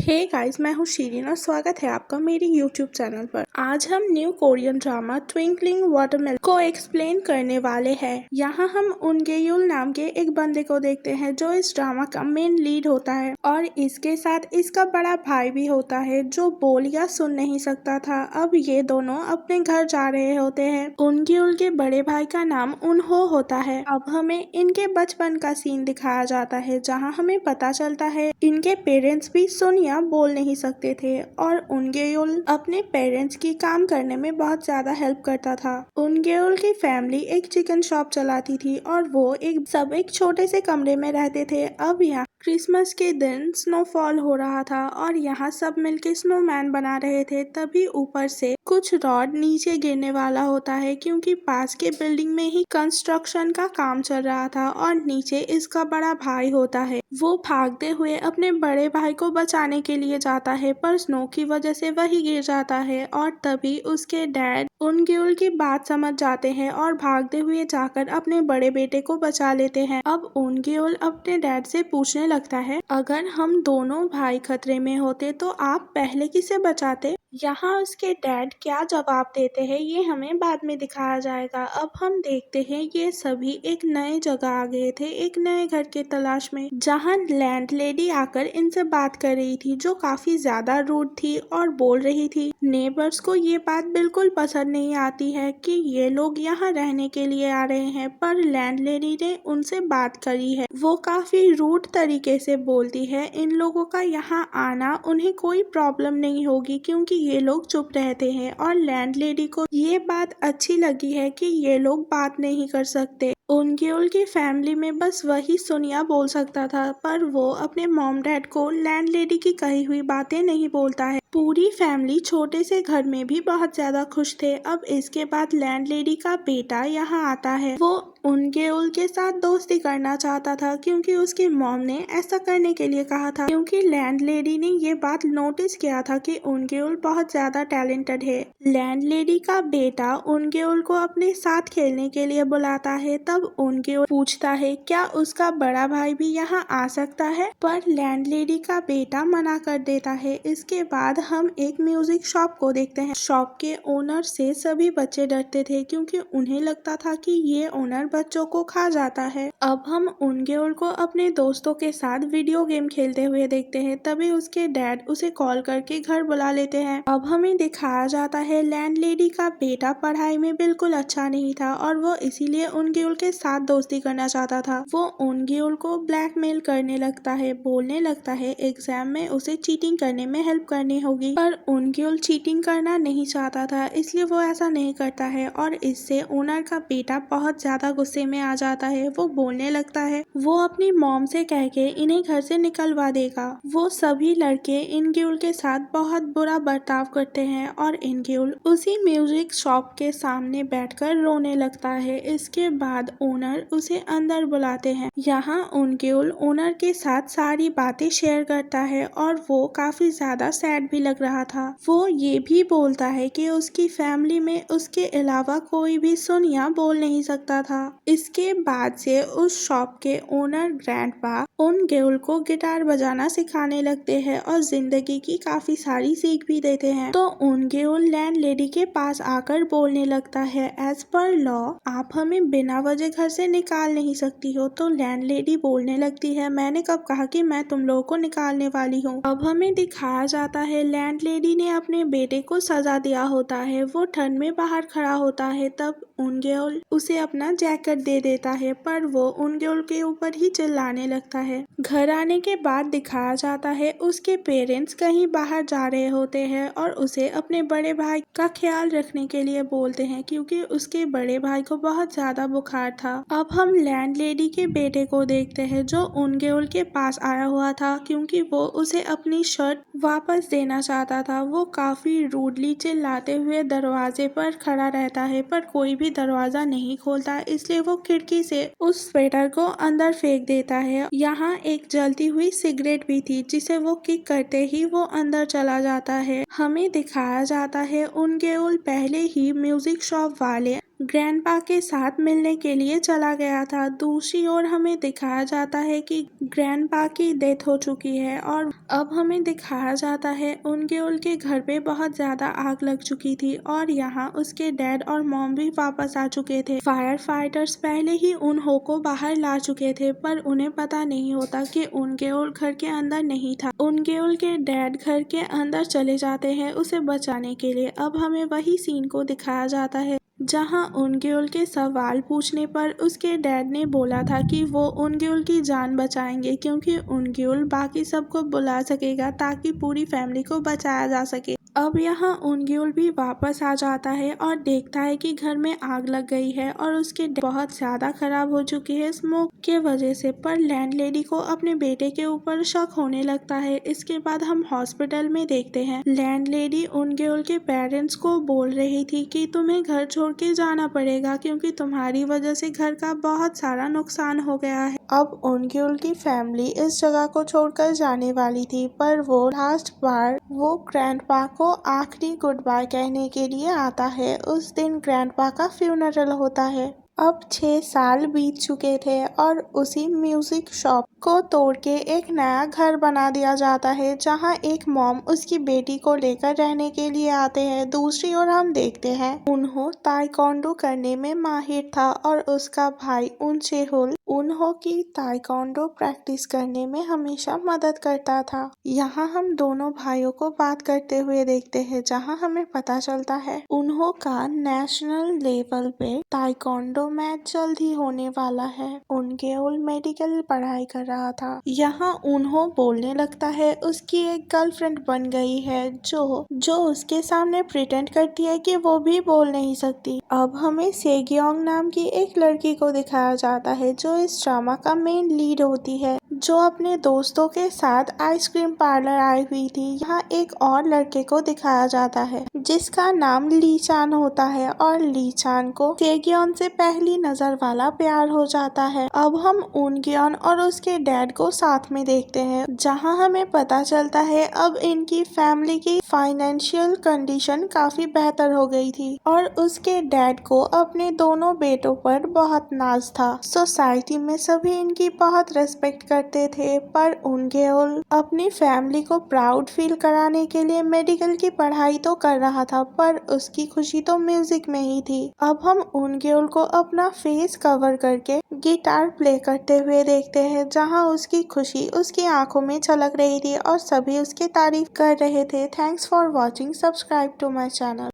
Hey guys, मैं हूँ शीरीन और स्वागत है आपका मेरे यूट्यूब चैनल पर। आज हम new Korean drama twinkling watermelon को एक्सप्लेन करने वाले हैं। यहाँ हम उनगेयुल नाम के एक बंदे को देखते हैं जो इस ड्रामा का मेन लीड होता है और इसके साथ इसका बड़ा भाई भी होता है जो बोल या सुन नहीं सकता था। अब ये दोनों अपने घर जा रहे होते हैं। उनगेयुल के बड़े भाई का नाम उनहो होता है। अब हमें इनके बचपन का सीन दिखाया जाता है जहाँ हमें पता चलता है इनके पेरेंट्स भी सुन या बोल नहीं सकते थे और उनगेयुल अपने पेरेंट्स की काम करने में बहुत ज्यादा हेल्प करता था। उनगेयुल की फैमिली एक चिकन शॉप चलाती थी और वो एक छोटे से कमरे में रहते थे। अब यहाँ क्रिसमस के दिन स्नोफॉल हो रहा था और यहाँ सब मिलके स्नोमैन बना रहे थे। तभी ऊपर से कुछ रॉड नीचे गिरने वाला होता है क्योंकि पास के बिल्डिंग में ही कंस्ट्रक्शन का काम चल रहा था और नीचे इसका बड़ा भाई होता है। वो भागते हुए अपने बड़े भाई को बचाने के लिए जाता है पर स्नो की वजह से वही गिर जाता है और तभी उसके डैड उनगेयुल की बात समझ जाते हैं और भागते हुए जाकर अपने बड़े बेटे को बचा लेते हैं। अब उनगेयुल अपने डैड से पूछने लगता है, अगर हम दोनों भाई खतरे में होते तो आप पहले किसे बचाते? यहाँ उसके डैड क्या जवाब देते हैं ये हमें बाद में दिखाया जाएगा। अब हम देखते हैं ये सभी एक नए जगह आ गए थे, एक नए घर के तलाश में, जहाँ लैंडलेडी आकर इनसे बात कर रही थी जो काफी ज्यादा रूड थी और बोल रही थी नेबर्स को ये बात बिल्कुल पसंद नहीं आती है कि ये लोग यहाँ रहने के लिए आ रहे हैं। पर लैंडलेडी ने उनसे बात करी है, वो काफी रूड तरीके से बोलती है इन लोगों का यहाँ आना उन्हें कोई प्रॉब्लम नहीं होगी क्योंकि ये लोग चुप रहते हैं और लैंडलेडी को ये बात अच्छी लगी है कि ये लोग बात नहीं कर सकते। उनगेयुल की फैमिली में बस वही सुनिया बोल सकता था पर वो अपने मॉम डैड को लैंडलेडी की कही हुई बातें नहीं बोलता है। पूरी फैमिली छोटे से घर में भी बहुत ज्यादा खुश थे। अब इसके बाद लैंडलेडी का बेटा यहाँ आता है। वो उनगेयुल के साथ दोस्ती करना चाहता था क्योंकि उसकी मॉम ने ऐसा करने के लिए कहा था क्योंकि लैंडलेडी ने ये बात नोटिस किया था कि उनगेयुल बहुत ज्यादा टैलेंटेड है। लैंडलेडी का बेटा उनगेयुल को अपने साथ खेलने के लिए बुलाता है। तब उनगेयुल पूछता है क्या उसका बड़ा भाई भी यहाँ आ सकता है, पर लैंडलेडी का बेटा मना कर देता है। इसके बाद हम एक म्यूजिक शॉप को देखते हैं। शॉप के ओनर से सभी बच्चे डरते थे क्योंकि उन्हें लगता था कि ये ओनर बच्चों को खा जाता है। अब हम उनगेयुल को अपने दोस्तों के साथ वीडियो गेम खेलते हुए देखते हैं। तभी उसके डैड उसे कॉल करके घर बुला लेते हैं। अब हमें दिखाया जाता है लैंडलेडी का बेटा पढ़ाई में बिल्कुल अच्छा नहीं था और वो इसीलिए उनगेयुल के साथ दोस्ती करना चाहता था। वो उनगेयुल को ब्लैकमेल करने लगता है, बोलने लगता है एग्जाम में उसे चीटिंग करने में हेल्प करनी होगी, पर उनगेयुल चीटिंग करना नहीं चाहता था इसलिए वो ऐसा नहीं करता है और इससे ओनर का बेटा बहुत ज्यादा गुस्से में आ जाता है। वो बोलने लगता है वो अपनी मॉम से कह के इन्हें घर से निकलवा देगा। वो सभी लड़के इनगेयुल के साथ बहुत बुरा बर्ताव करते हैं और इनगेयुल उसी म्यूजिक शॉप के सामने बैठकर रोने लगता है। इसके बाद ओनर उसे अंदर बुलाते हैं। यहाँ उनगेयुल ओनर के साथ सारी बातें शेयर करता है और वो काफी ज्यादा सैड भी लग रहा था। वो ये भी बोलता है कि उसकी फैमिली में उसके अलावा कोई भी सुन या बोल नहीं सकता था। इसके बाद से उस शॉप के ओनर ग्रैंडपा उनगेयुल को गिटार बजाना सिखाने लगते हैं और जिंदगी की काफी सारी सीख भी देते हैं। तो उनगेयुल लैंडलेडी के पास आकर बोलने लगता है एज पर लॉ आप हमें बिना वजह घर से निकाल नहीं सकती हो। तो लैंडलेडी बोलने लगती है मैंने कब कहा कि मैं तुम लोगों को निकालने वाली हूँ। अब हमें दिखाया जाता है लैंडलेडी ने अपने बेटे को सजा दिया होता है। वो ठंड में बाहर खड़ा होता है तब उनगेयुल उसे अपना जैकेट दे देता है पर वो उनगेयुल के ऊपर ही चिल्लाने लगता है। घर आने के बाद दिखाया जाता है उसके पेरेंट्स कहीं बाहर जा रहे होते हैं और उसे अपने बड़े भाई का ख्याल रखने के लिए बोलते हैं क्योंकि उसके बड़े भाई को बहुत ज्यादा बुखार था। अब हम लैंडलेडी के बेटे को देखते हैं जो उनगेयुल के पास आया हुआ था क्योंकि वो उसे अपनी शर्ट वापस देना चाहता था। वो काफी रूडली चिल्लाते हुए दरवाजे पर खड़ा रहता है पर कोई भी दरवाजा नहीं खोलता इसलिए वो खिड़की से उस स्वेटर को अंदर फेंक देता है। यहाँ एक जलती हुई सिगरेट भी थी जिसे वो किक करते ही वो अंदर चला जाता है। हमें दिखाया जाता है उनगेयुल पहले ही म्यूजिक शॉप वाले ग्रैंडपा के साथ मिलने के लिए चला गया था। दूसरी ओर हमें दिखाया जाता है कि ग्रैंडपा की डेथ हो चुकी है और अब हमें दिखाया जाता है उनके घर पे बहुत ज्यादा आग लग चुकी थी और यहाँ उसके डैड और मॉम भी वापस आ चुके थे। फायर फाइटर्स पहले ही उन को बाहर ला चुके थे पर उन्हें पता नहीं होता कि उनके घर के अंदर नहीं था। उनके के डैड घर के अंदर चले जाते हैं उसे बचाने के लिए। अब हमें वही सीन को दिखाया जाता है जहां उनके सवाल पूछने पर उसके डैड ने बोला था कि वो उनके की जान बचाएंगे क्योंकि उनके बाकी सबको बुला सकेगा ताकि पूरी फैमिली को बचाया जा सके। अब यहाँ उनगुल भी वापस आ जाता है और देखता है कि घर में आग लग गई है और उसके बहुत ज्यादा खराब हो चुकी है स्मोक के वजह से। पर लैंडलेडी को अपने बेटे के ऊपर शक होने लगता है। इसके बाद हम हॉस्पिटल में देखते हैं लैंडलेडी उनगुल के पेरेंट्स को बोल रही थी कि तुम्हें घर छोड़ के जाना पड़ेगा क्योंकि तुम्हारी वजह से घर का बहुत सारा नुकसान हो गया है। अब उनगुल की फैमिली इस जगह को छोड़कर जाने वाली थी पर वो लास्ट बार वो ग्रैंडपा को आखिरी गुड बाय कहने के लिए आता है। उस दिन ग्रैंडपा का फ्यूनरल होता है। अब 6 साल बीत चुके थे और उसी म्यूजिक शॉप को तोड़ के एक नया घर बना दिया जाता है जहां एक मॉम उसकी बेटी को लेकर रहने के लिए आते हैं। दूसरी ओर हम देखते हैं उन्हों ताइक्वांडो करने में माहिर था और उसका भाई उनचेहुल उन्हों की ताइक्वांडो प्रैक्टिस करने में हमेशा मदद करता था। यहाँ हम दोनों भाइयों को बात करते हुए देखते हैं जहाँ हमें पता चलता है उन्हों का नेशनल लेवल पे ताइक्वांडो मैच जल्द ही होने वाला है। उनके मेडिकल पढ़ाई कर रहा था। यहाँ उन्हों बोलने लगता है उसकी एक गर्लफ्रेंड बन गई है जो उसके सामने प्रिटेंड करती है कि वो भी बोल नहीं सकती। अब हमें सेगियोंग नाम की एक लड़की को दिखाया जाता है जो इस ड्रामा का मेन लीड होती है, जो अपने दोस्तों के साथ आइसक्रीम पार्लर आई हुई थी। यहाँ एक और लड़के को दिखाया जाता है जिसका नाम ली चान होता है और ली चान को सेगियोन से पहली नजर वाला प्यार हो जाता है। अब हम उनग्योन और उसके डैड को साथ में देखते हैं जहाँ हमें पता चलता है अब इनकी फैमिली की फाइनेंशियल कंडीशन काफी बेहतर हो गई थी और उसके डैड को अपने दोनों बेटों पर बहुत नाज था। सोसाइटी में सभी इनकी बहुत रेस्पेक्ट करते थे पर उनगेओल अपनी फैमिली को प्राउड फील कराने के लिए मेडिकल की पढ़ाई तो कर रहा था पर उसकी खुशी तो म्यूजिक में ही थी। अब हम उनगेओल को अपना फेस कवर करके गिटार प्ले करते हुए देखते हैं जहां उसकी खुशी उसकी आंखों में झलक रही थी और सभी उसकी तारीफ कर रहे थे। Thanks for watching. Subscribe to my channel.